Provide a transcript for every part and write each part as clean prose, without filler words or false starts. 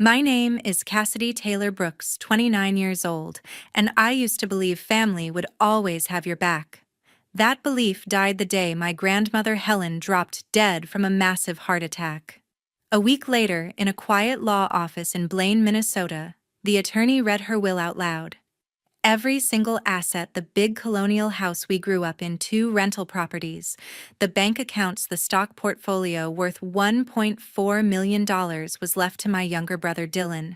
My name is Cassidy Taylor Brooks, 29 years old, and I used to believe family would always have your back. That belief died the day my grandmother Helen dropped dead from a massive heart attack. A week later, in a quiet law office in Blaine, Minnesota, the attorney read her will out loud. Every single asset, the big colonial house we grew up in, 2 rental properties, the bank accounts, the stock portfolio worth $1.4 million was left to my younger brother Dylan.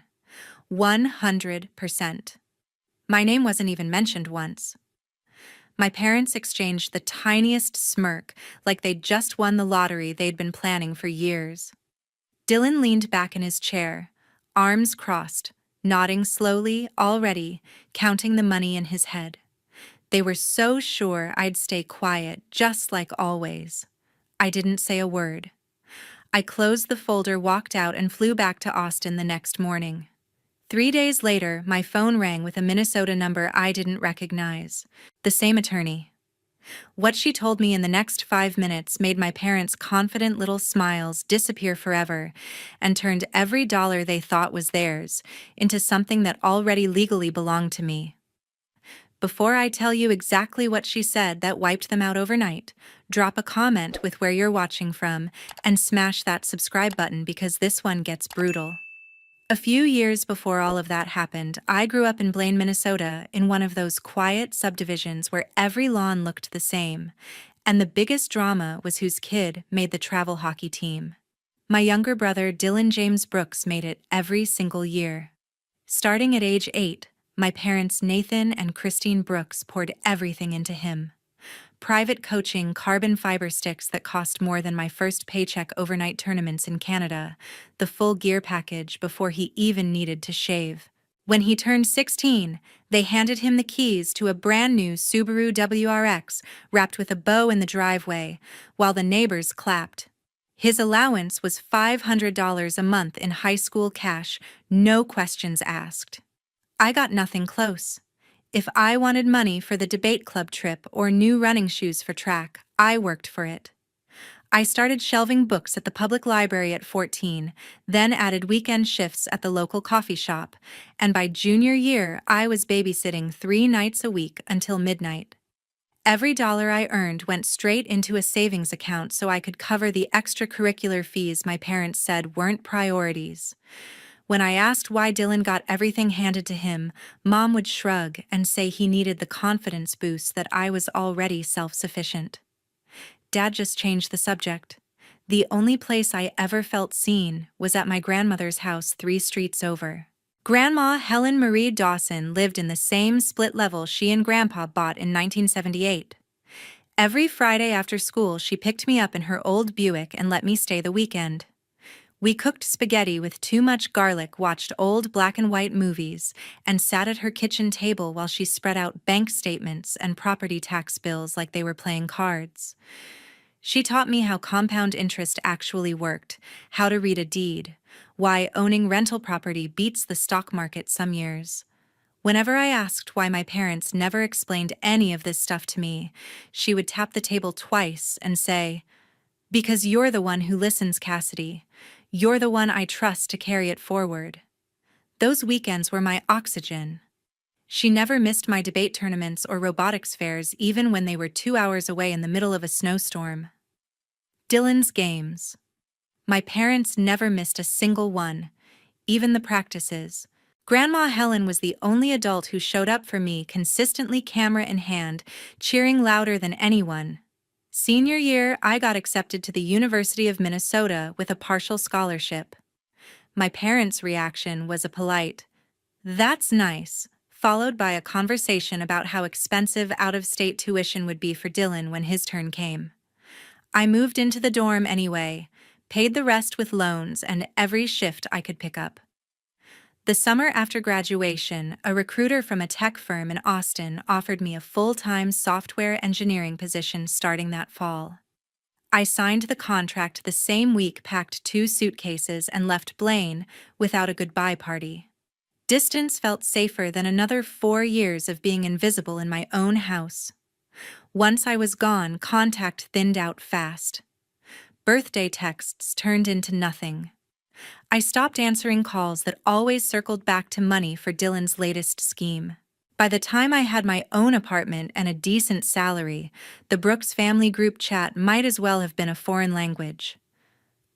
100%. My name wasn't even mentioned once. My parents exchanged the tiniest smirk, like they'd just won the lottery they'd been planning for years. Dylan leaned back in his chair, arms crossed, nodding slowly, already, counting the money in his head. They were so sure I'd stay quiet, just like always. I didn't say a word. I closed the folder, walked out, and flew back to Austin the next morning. 3 days later, my phone rang with a Minnesota number I didn't recognize. The same attorney. What she told me in the next 5 minutes made my parents' confident little smiles disappear forever and turned every dollar they thought was theirs into something that already legally belonged to me. Before I tell you exactly what she said that wiped them out overnight, drop a comment with where you're watching from and smash that subscribe button because this one gets brutal. A few years before all of that happened, I grew up in Blaine, Minnesota, in one of those quiet subdivisions where every lawn looked the same, and the biggest drama was whose kid made the travel hockey team. My younger brother, Dylan James Brooks, made it every single year. Starting at age 8, my parents, Nathan and Christine Brooks, poured everything into him. Private coaching, carbon fiber sticks that cost more than my first paycheck, overnight tournaments in Canada, the full gear package before he even needed to shave. When he turned 16, they handed him the keys to a brand new Subaru WRX wrapped with a bow in the driveway, while the neighbors clapped. His allowance was $500 a month in high school cash, no questions asked. I got nothing close. If I wanted money for the debate club trip or new running shoes for track, I worked for it. I started shelving books at the public library at 14, then added weekend shifts at the local coffee shop, and by junior year, I was babysitting 3 nights a week until midnight. Every dollar I earned went straight into a savings account so I could cover the extracurricular fees my parents said weren't priorities. When I asked why Dylan got everything handed to him, Mom would shrug and say he needed the confidence boost that I was already self-sufficient. Dad just changed the subject. The only place I ever felt seen was at my grandmother's house 3 streets over. Grandma Helen Marie Dawson lived in the same split level she and Grandpa bought in 1978. Every Friday after school, she picked me up in her old Buick and let me stay the weekend. We cooked spaghetti with too much garlic, watched old black and white movies, and sat at her kitchen table while she spread out bank statements and property tax bills like they were playing cards. She taught me how compound interest actually worked, how to read a deed, why owning rental property beats the stock market some years. Whenever I asked why my parents never explained any of this stuff to me, she would tap the table twice and say, "Because you're the one who listens, Cassidy. You're the one I trust to carry it forward." Those weekends were my oxygen. She never missed my debate tournaments or robotics fairs, even when they were 2 hours away in the middle of a snowstorm. Dylan's games. My parents never missed a single one, even the practices. Grandma Helen was the only adult who showed up for me, consistently, camera in hand, cheering louder than anyone. Senior year, I got accepted to the University of Minnesota with a partial scholarship. My parents' reaction was a polite, "That's nice," followed by a conversation about how expensive out-of-state tuition would be for Dylan when his turn came. I moved into the dorm anyway, paid the rest with loans and every shift I could pick up. The summer after graduation, a recruiter from a tech firm in Austin offered me a full-time software engineering position starting that fall. I signed the contract the same week, packed 2 suitcases, and left Blaine without a goodbye party. Distance felt safer than another 4 years of being invisible in my own house. Once I was gone, contact thinned out fast. Birthday texts turned into nothing. I stopped answering calls that always circled back to money for Dylan's latest scheme. By the time I had my own apartment and a decent salary, the Brooks family group chat might as well have been a foreign language.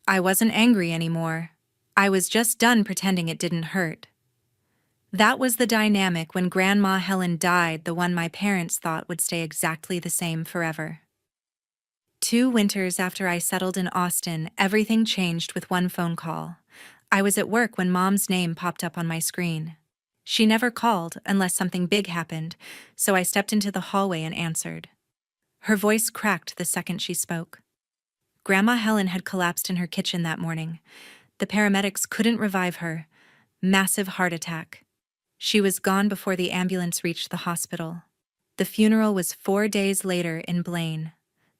I wasn't angry anymore. I was just done pretending it didn't hurt. That was the dynamic when Grandma Helen died, the one my parents thought would stay exactly the same forever. 2 winters after I settled in Austin, everything changed with one phone call. I was at work when Mom's name popped up on my screen. She never called unless something big happened, so I stepped into the hallway and answered. Her voice cracked the second she spoke. Grandma Helen had collapsed in her kitchen that morning. The paramedics couldn't revive her. Massive heart attack. She was gone before the ambulance reached the hospital. The funeral was 4 days later in Blaine.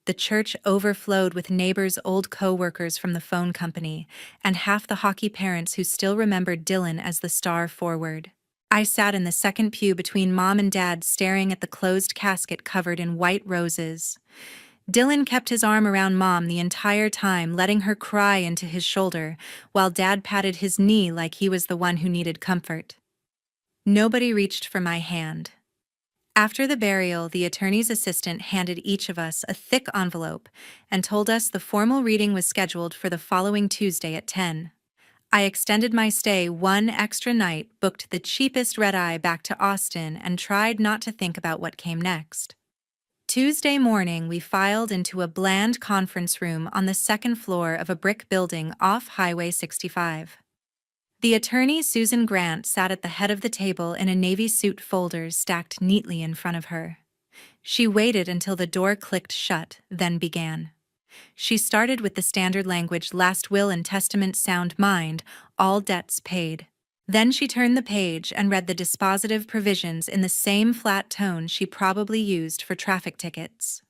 The church overflowed with neighbors, old co-workers from the phone company, and half the hockey parents who still remembered Dylan as the star forward. I sat in the second pew between Mom and Dad, staring at the closed casket covered in white roses. Dylan kept his arm around Mom the entire time, letting her cry into his shoulder, while Dad patted his knee like he was the one who needed comfort. Nobody reached for my hand. After the burial, the attorney's assistant handed each of us a thick envelope and told us the formal reading was scheduled for the following Tuesday at 10. I extended my stay one extra night, booked the cheapest red-eye back to Austin, and tried not to think about what came next. Tuesday morning, we filed into a bland conference room on the second floor of a brick building off Highway 65. The attorney, Susan Grant, sat at the head of the table in a navy suit, folders stacked neatly in front of her. She waited until the door clicked shut, then began. She started with the standard language: last will and testament, sound mind, all debts paid. Then she turned the page and read the dispositive provisions in the same flat tone she probably used for traffic tickets.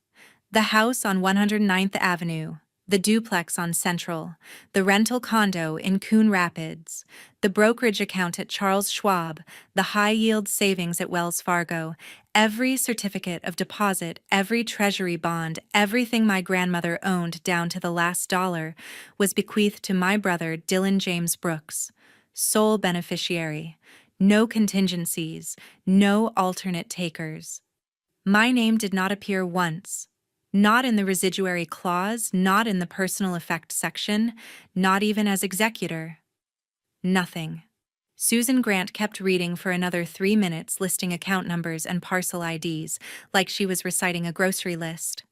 The house on 109th Avenue, the duplex on Central, the rental condo in Coon Rapids, the brokerage account at Charles Schwab, the high-yield savings at Wells Fargo, every certificate of deposit, every treasury bond, everything my grandmother owned down to the last dollar was bequeathed to my brother Dylan James Brooks, sole beneficiary, no contingencies, no alternate takers. My name did not appear once. Not in the residuary clause, not in the personal effect section, not even as executor. Nothing. Susan Grant kept reading for another 3 minutes, listing account numbers and parcel IDs, like she was reciting a grocery list.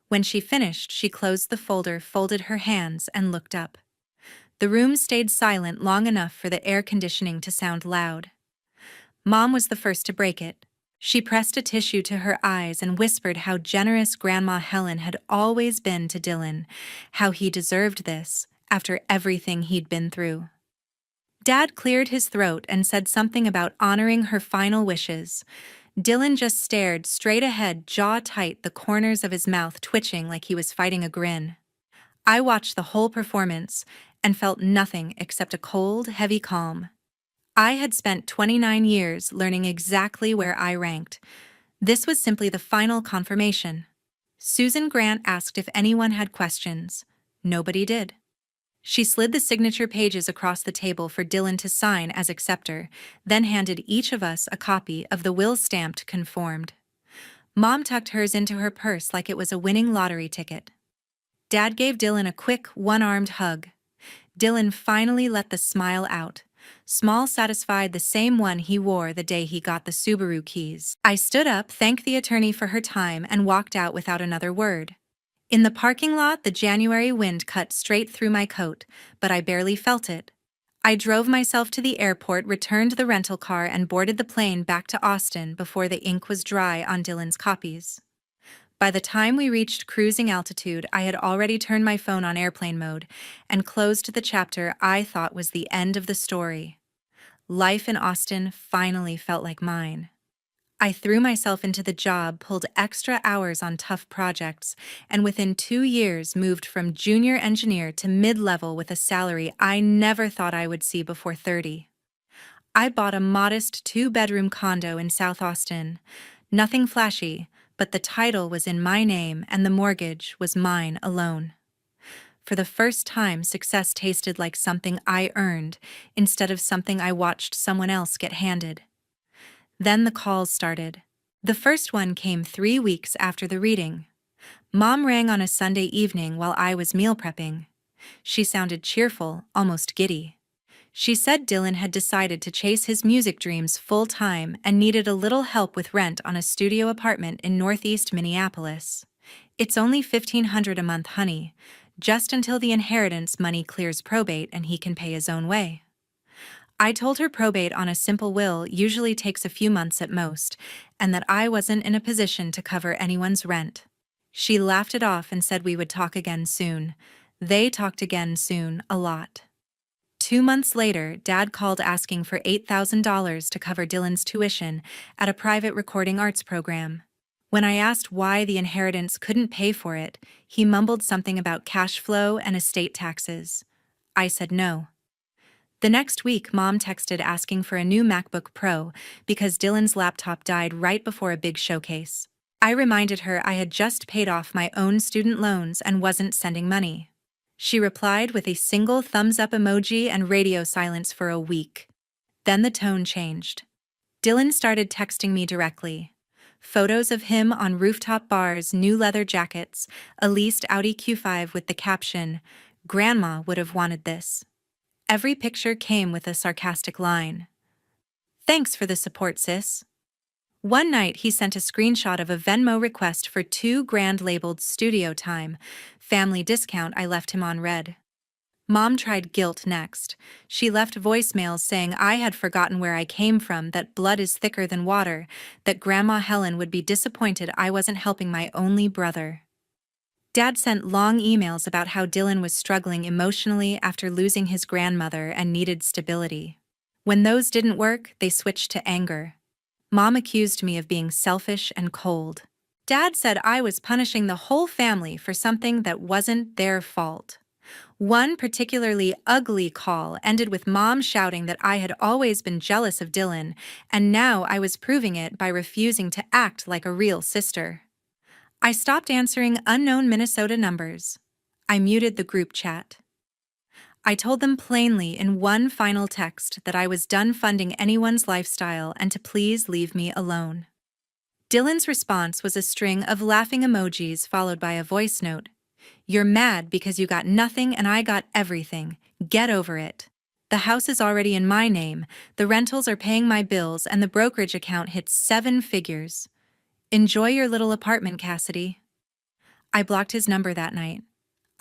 When she finished, she closed the folder, folded her hands, and looked up. The room stayed silent long enough for the air conditioning to sound loud. Mom was the first to break it. She pressed a tissue to her eyes and whispered how generous Grandma Helen had always been to Dylan, how he deserved this after everything he'd been through. Dad cleared his throat and said something about honoring her final wishes. Dylan just stared straight ahead, jaw tight, the corners of his mouth twitching like he was fighting a grin. I watched the whole performance and felt nothing except a cold, heavy calm. I had spent 29 years learning exactly where I ranked. This was simply the final confirmation. Susan Grant asked if anyone had questions. Nobody did. She slid the signature pages across the table for Dylan to sign as acceptor, then handed each of us a copy of the will stamped conformed. Mom tucked hers into her purse like it was a winning lottery ticket. Dad gave Dylan a quick, one-armed hug. Dylan finally let the smile out. Small, satisfied, the same one he wore the day he got the Subaru keys. I stood up, thanked the attorney for her time, and walked out without another word. In the parking lot, the January wind cut straight through my coat, but I barely felt it. I drove myself to the airport, returned the rental car, and boarded the plane back to Austin before the ink was dry on Dylan's copies. By the time we reached cruising altitude, I had already turned my phone on airplane mode and closed the chapter I thought was the end of the story. Life in Austin finally felt like mine. I threw myself into the job, pulled extra hours on tough projects, and within 2 years moved from junior engineer to mid-level with a salary I never thought I would see before 30. I bought a modest 2-bedroom condo in South Austin. Nothing flashy, but the title was in my name and the mortgage was mine alone. for the first time, success tasted like something I earned instead of something I watched someone else get handed. Then the calls started. The first one came 3 weeks after the reading. Mom rang on a Sunday evening while I was meal prepping. She sounded cheerful, almost giddy. She said Dylan had decided to chase his music dreams full-time and needed a little help with rent on a studio apartment in northeast Minneapolis. "It's only $1,500 a month, honey, just until the inheritance money clears probate and he can pay his own way." I told her probate on a simple will usually takes a few months at most, and that I wasn't in a position to cover anyone's rent. She laughed it off and said we would talk again soon. They talked again soon, a lot. 2 months later, Dad called asking for $8,000 to cover Dylan's tuition at a private recording arts program. When I asked why the inheritance couldn't pay for it, he mumbled something about cash flow and estate taxes. I said no. The next week, Mom texted asking for a new MacBook Pro because Dylan's laptop died right before a big showcase. I reminded her I had just paid off my own student loans and wasn't sending money. She replied with a single thumbs-up emoji and radio silence for a week. Then the tone changed. Dylan started texting me directly. Photos of him on rooftop bars, new leather jackets, a leased Audi Q5 with the caption, "Grandma would have wanted this." Every picture came with a sarcastic line. "Thanks for the support, sis." One night he sent a screenshot of a Venmo request for $2,000 labeled studio time, family discount. I left him on red. Mom tried guilt next. She left voicemails saying I had forgotten where I came from, that blood is thicker than water, that Grandma Helen would be disappointed I wasn't helping my only brother. Dad sent long emails about how Dylan was struggling emotionally after losing his grandmother and needed stability. When those didn't work, they switched to anger. Mom accused me of being selfish and cold. Dad said I was punishing the whole family for something that wasn't their fault. One particularly ugly call ended with Mom shouting that I had always been jealous of Dylan, and now I was proving it by refusing to act like a real sister. I stopped answering unknown Minnesota numbers. I muted the group chat. I told them plainly in one final text that I was done funding anyone's lifestyle and to please leave me alone. Dylan's response was a string of laughing emojis followed by a voice note. "You're mad because you got nothing and I got everything. Get over it. The house is already in my name, the rentals are paying my bills, and the brokerage account hits 7 figures. Enjoy your little apartment, Cassidy." I blocked his number that night.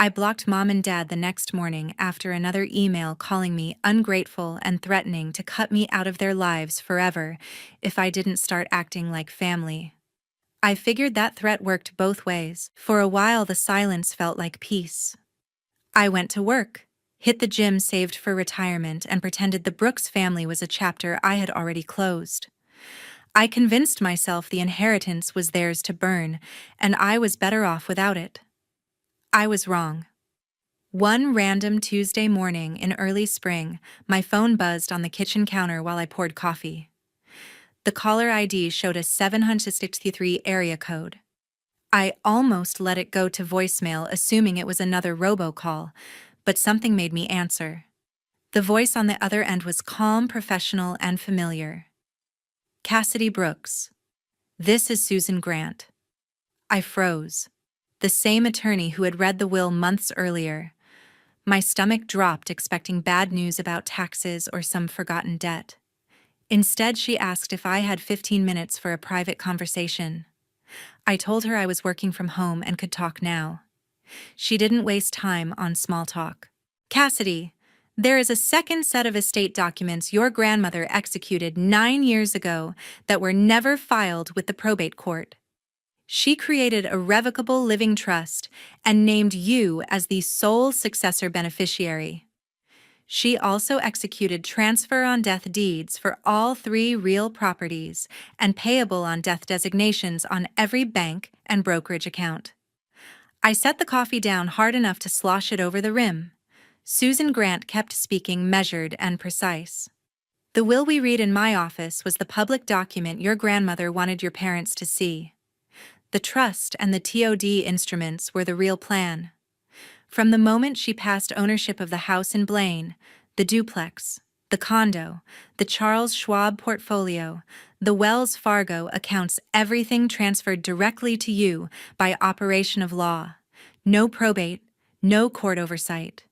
I blocked Mom and Dad the next morning after another email calling me ungrateful and threatening to cut me out of their lives forever if I didn't start acting like family. I figured that threat worked both ways. For a while, the silence felt like peace. I went to work, hit the gym saved for retirement, and pretended the Brooks family was a chapter I had already closed. I convinced myself the inheritance was theirs to burn, and I was better off without it. I was wrong. One random Tuesday morning in early spring, my phone buzzed on the kitchen counter while I poured coffee. The caller ID showed a 763 area code. I almost let it go to voicemail, assuming it was another robocall, but something made me answer. The voice on the other end was calm, professional, and familiar. "Cassidy Brooks. This is Susan Grant." I froze. The same attorney who had read the will months earlier. My stomach dropped, expecting bad news about taxes or some forgotten debt. Instead, she asked if I had 15 minutes for a private conversation. I told her I was working from home and could talk now. She didn't waste time on small talk. "Cassidy, there is a second set of estate documents your grandmother executed 9 years ago that were never filed with the probate court. She created a revocable living trust and named you as the sole successor beneficiary. She also executed transfer on death deeds for all 3 real properties and payable on death designations on every bank and brokerage account." I set the coffee down hard enough to slosh it over the rim. Susan Grant kept speaking, measured and precise. "The will we read in my office was the public document your grandmother wanted your parents to see. The trust and the TOD instruments were the real plan. From the moment she passed ownership of the house in Blaine, the duplex, the condo, the Charles Schwab portfolio, the Wells Fargo accounts, everything transferred directly to you by operation of law. No probate, no court oversight.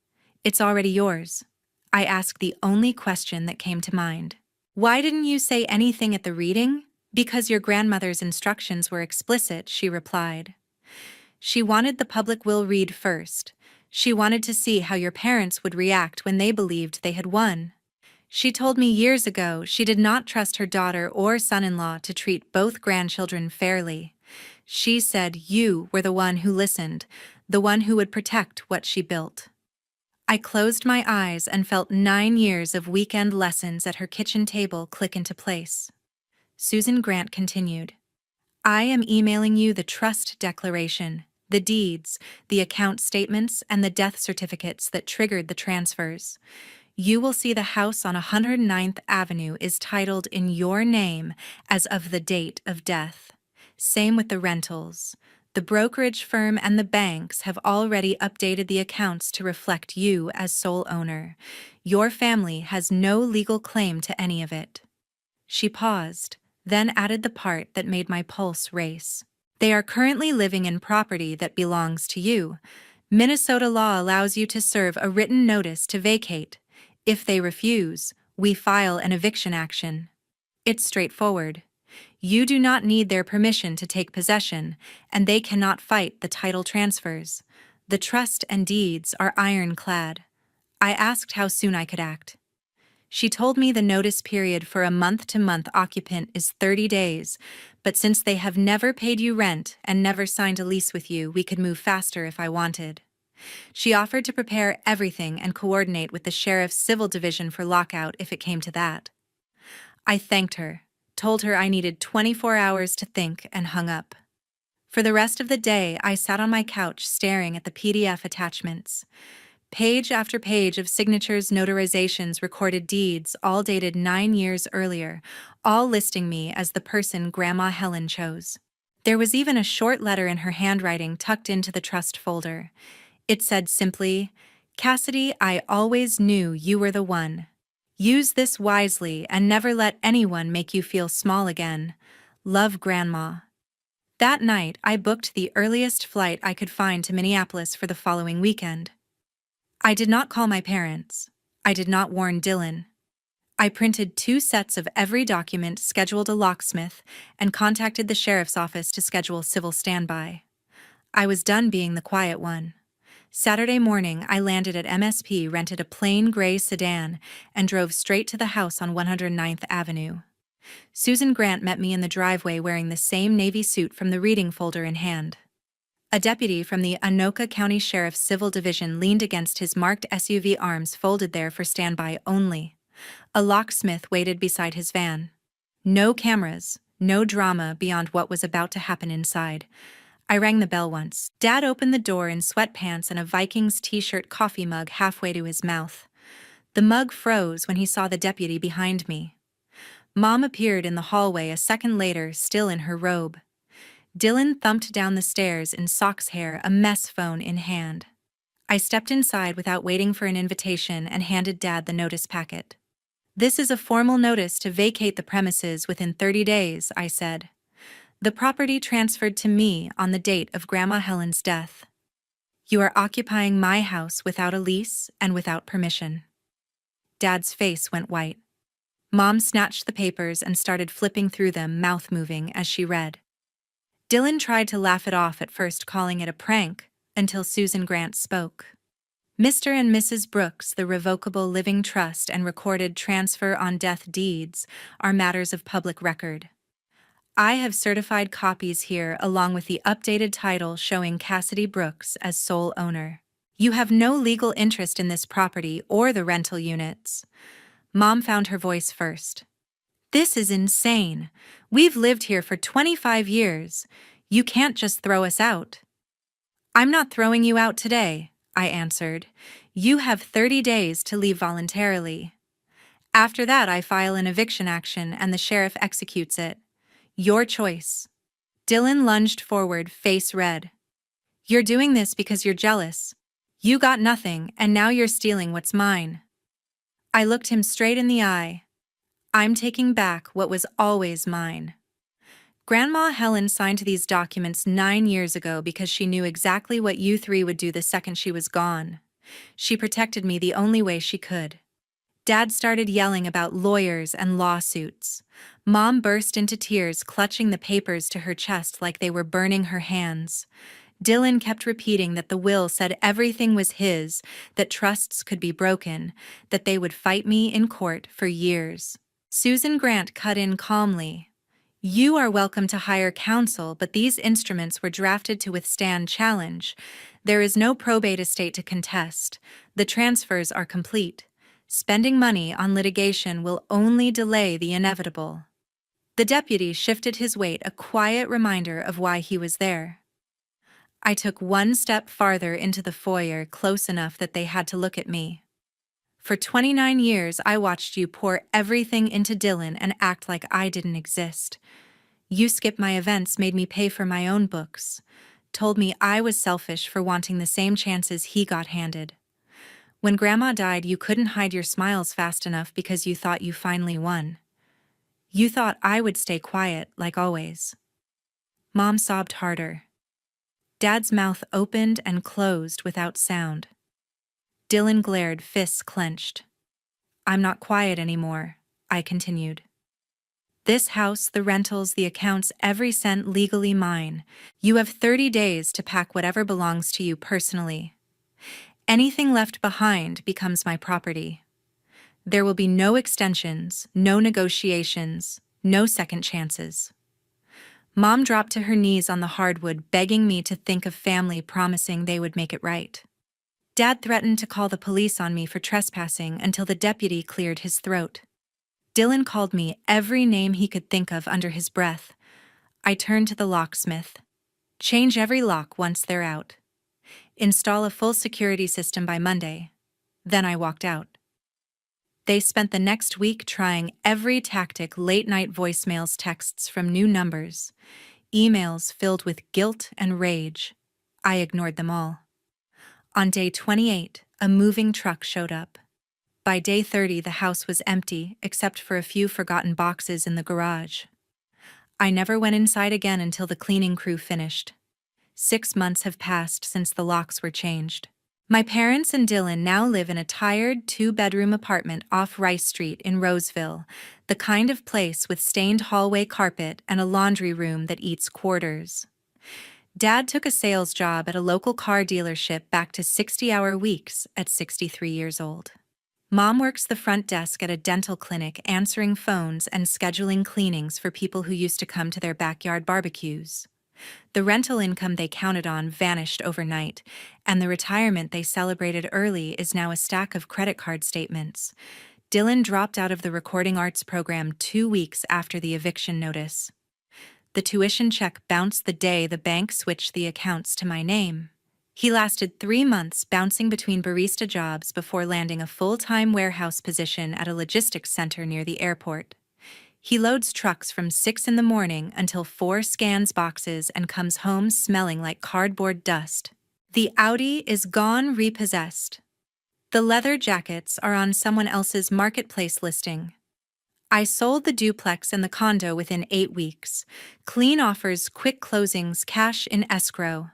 It's already yours. I asked the only question that came to mind. Why didn't you say anything at the reading? Because your grandmother's instructions were explicit, she replied. She wanted the public will read first. She wanted to see how your parents would react when they believed they had won. She told me years ago she did not trust her daughter or son-in-law to treat both grandchildren fairly. She said you were the one who listened, the one who would protect what she built. I closed my eyes and felt 9 years of weekend lessons at her kitchen table click into place. Susan Grant continued. I am emailing you the trust declaration, the deeds, the account statements, and the death certificates that triggered the transfers. You will see the house on 109th Avenue is titled in your name as of the date of death. Same with the rentals. The brokerage firm and the banks have already updated the accounts to reflect you as sole owner. Your family has no legal claim to any of it. She paused, then added the part that made my pulse race. They are currently living in property that belongs to you. Minnesota law allows you to serve a written notice to vacate. If they refuse, we file an eviction action. It's straightforward. You do not need their permission to take possession, and they cannot fight the title transfers. The trust and deeds are ironclad. I asked how soon I could act. She told me the notice period for a month-to-month occupant is 30 days, but since they have never paid you rent and never signed a lease with you, we could move faster if I wanted. She offered to prepare everything and coordinate with the sheriff's civil division for lockout if it came to that. I thanked her, told her I needed 24 hours to think, and hung up. For the rest of the day, I sat on my couch staring at the PDF attachments. Page after page of signatures, notarizations, recorded deeds, all dated 9 years earlier, all listing me as the person Grandma Helen chose. There was even a short letter in her handwriting tucked into the trust folder. It said simply, Cassidy, I always knew you were the one. Use this wisely and never let anyone make you feel small again. Love, Grandma. That night, I booked the earliest flight I could find to Minneapolis for the following weekend. I did not call my parents. I did not warn Dylan. I printed 2 sets of every document, scheduled a locksmith, and contacted the sheriff's office to schedule civil standby. I was done being the quiet one. Saturday morning, I landed at MSP, rented a plain gray sedan, and drove straight to the house on 109th Avenue. Susan Grant met me in the driveway wearing the same navy suit from the reading folder in hand. A deputy from the Anoka County Sheriff's Civil Division leaned against his marked SUV, arms folded there for standby only. A locksmith waited beside his van. No cameras, no drama beyond what was about to happen inside. I rang the bell once. Dad opened the door in sweatpants and a Vikings t-shirt, coffee mug halfway to his mouth. The mug froze when he saw the deputy behind me. Mom appeared in the hallway a second later, still in her robe. Dylan thumped down the stairs in socks hair, a mess phone in hand. I stepped inside without waiting for an invitation and handed Dad the notice packet. This is a formal notice to vacate the premises within 30 days, I said. The property transferred to me on the date of Grandma Helen's death. You are occupying my house without a lease and without permission. Dad's face went white. Mom snatched the papers and started flipping through them, mouth moving as she read. Dylan tried to laugh it off at first, calling it a prank, until Susan Grant spoke. Mr. and Mrs. Brooks, the revocable living trust and recorded transfer on death deeds are matters of public record. I have certified copies here along with the updated title showing Cassidy Brooks as sole owner. You have no legal interest in this property or the rental units. Mom found her voice first. This is insane. We've lived here for 25 years. You can't just throw us out. I'm not throwing you out today, I answered. You have 30 days to leave voluntarily. After that, I file an eviction action and the sheriff executes it. Your choice. Dylan lunged forward, face red. You're doing this because you're jealous. You got nothing, and now you're stealing what's mine. I looked him straight in the eye. I'm taking back what was always mine. Grandma Helen signed these documents 9 years ago because she knew exactly what you three would do the second she was gone. She protected me the only way she could. Dad started yelling about lawyers and lawsuits. Mom burst into tears, clutching the papers to her chest like they were burning her hands. Dylan kept repeating that the will said everything was his, that trusts could be broken, that they would fight me in court for years. Susan Grant cut in calmly. You are welcome to hire counsel, but these instruments were drafted to withstand challenge. There is no probate estate to contest. The transfers are complete. Spending money on litigation will only delay the inevitable. The deputy shifted his weight, a quiet reminder of why he was there. I took one step farther into the foyer, close enough that they had to look at me. For 29 years, I watched you pour everything into Dylan and act like I didn't exist. You skipped my events, made me pay for my own books, told me I was selfish for wanting the same chances he got handed. When Grandma died, you couldn't hide your smiles fast enough because you thought you finally won. You thought I would stay quiet, like always. Mom sobbed harder. Dad's mouth opened and closed without sound. Dylan glared, fists clenched. I'm not quiet anymore, I continued. This house, the rentals, the accounts, every cent legally mine. You have 30 days to pack whatever belongs to you personally. Anything left behind becomes my property. There will be no extensions, no negotiations, no second chances. Mom dropped to her knees on the hardwood, begging me to think of family, promising they would make it right. Dad threatened to call the police on me for trespassing until the deputy cleared his throat. Dylan called me every name he could think of under his breath. I turned to the locksmith. Change every lock once they're out. Install a full security system by Monday. Then I walked out. They spent the next week trying every tactic: late-night voicemails, texts from new numbers, emails filled with guilt and rage. I ignored them all. On day 28, a moving truck showed up. By day 30, the house was empty, except for a few forgotten boxes in the garage. I never went inside again until the cleaning crew finished. 6 months have passed since the locks were changed. My parents and Dylan now live in a tired 2-bedroom apartment off Rice Street in Roseville, the kind of place with stained hallway carpet and a laundry room that eats quarters. Dad took a sales job at a local car dealership back to 60-hour weeks at 63 years old. Mom works the front desk at a dental clinic, answering phones and scheduling cleanings for people who used to come to their backyard barbecues. The rental income they counted on vanished overnight, and the retirement they celebrated early is now a stack of credit card statements. Dylan dropped out of the recording arts program 2 weeks after the eviction notice. The tuition check bounced the day the bank switched the accounts to my name. He lasted 3 months bouncing between barista jobs before landing a full-time warehouse position at a logistics center near the airport. He loads trucks from 6 in the morning until 4 scans boxes and comes home smelling like cardboard dust. The Audi is gone, repossessed. The leather jackets are on someone else's marketplace listing. I sold the duplex and the condo within 8 weeks. Clean offers, quick closings, cash in escrow.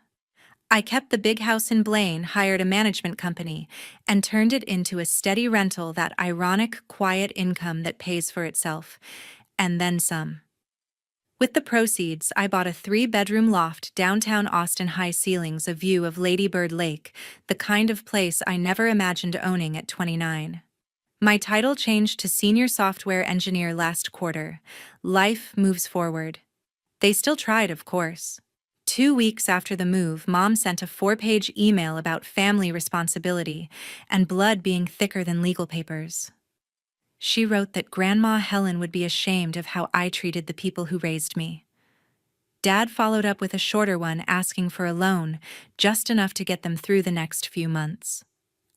I kept the big house in Blaine, hired a management company, and turned it into a steady rental, that ironic, quiet income that pays for itself, and then some. With the proceeds, I bought a 3-bedroom loft downtown Austin, high ceilings, a view of Lady Bird Lake, the kind of place I never imagined owning at 29. My title changed to senior software engineer last quarter. Life moves forward. They still tried, of course. 2 weeks after the move, Mom sent a 4-page email about family responsibility and blood being thicker than legal papers. She wrote that Grandma Helen would be ashamed of how I treated the people who raised me. Dad followed up with a shorter one asking for a loan, just enough to get them through the next few months.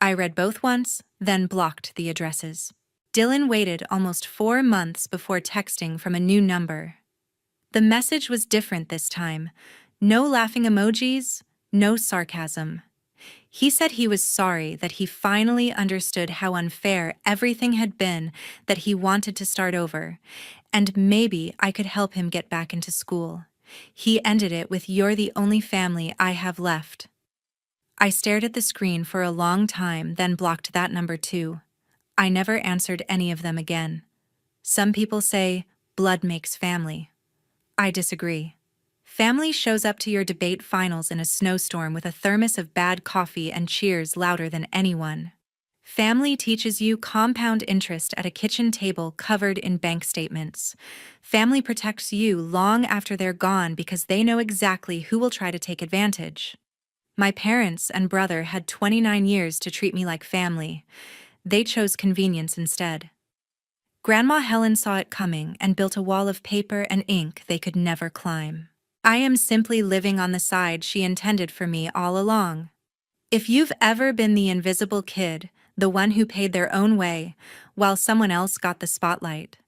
I read both once, then blocked the addresses. Dylan waited almost 4 months before texting from a new number. The message was different this time. No laughing emojis, no sarcasm. He said he was sorry that he finally understood how unfair everything had been, that he wanted to start over, and maybe I could help him get back into school. He ended it with, "You're the only family I have left." I stared at the screen for a long time, then blocked that number too. I never answered any of them again. Some people say, blood makes family. I disagree. Family shows up to your debate finals in a snowstorm with a thermos of bad coffee and cheers louder than anyone. Family teaches you compound interest at a kitchen table covered in bank statements. Family protects you long after they're gone because they know exactly who will try to take advantage. My parents and brother had 29 years to treat me like family. They chose convenience instead. Grandma Helen saw it coming and built a wall of paper and ink they could never climb. I am simply living on the side she intended for me all along. If you've ever been the invisible kid, the one who paid their own way, while someone else got the spotlight,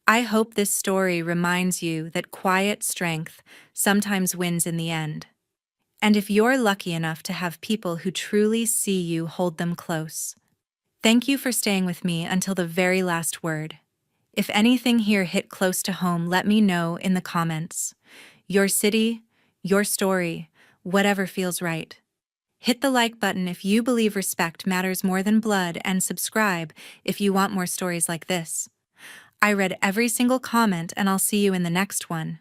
I hope this story reminds you that quiet strength sometimes wins in the end. And if you're lucky enough to have people who truly see you, hold them close. Thank you for staying with me until the very last word. If anything here hit close to home, let me know in the comments. Your city, your story, whatever feels right. Hit the like button if you believe respect matters more than blood, and subscribe if you want more stories like this. I read every single comment, and I'll see you in the next one.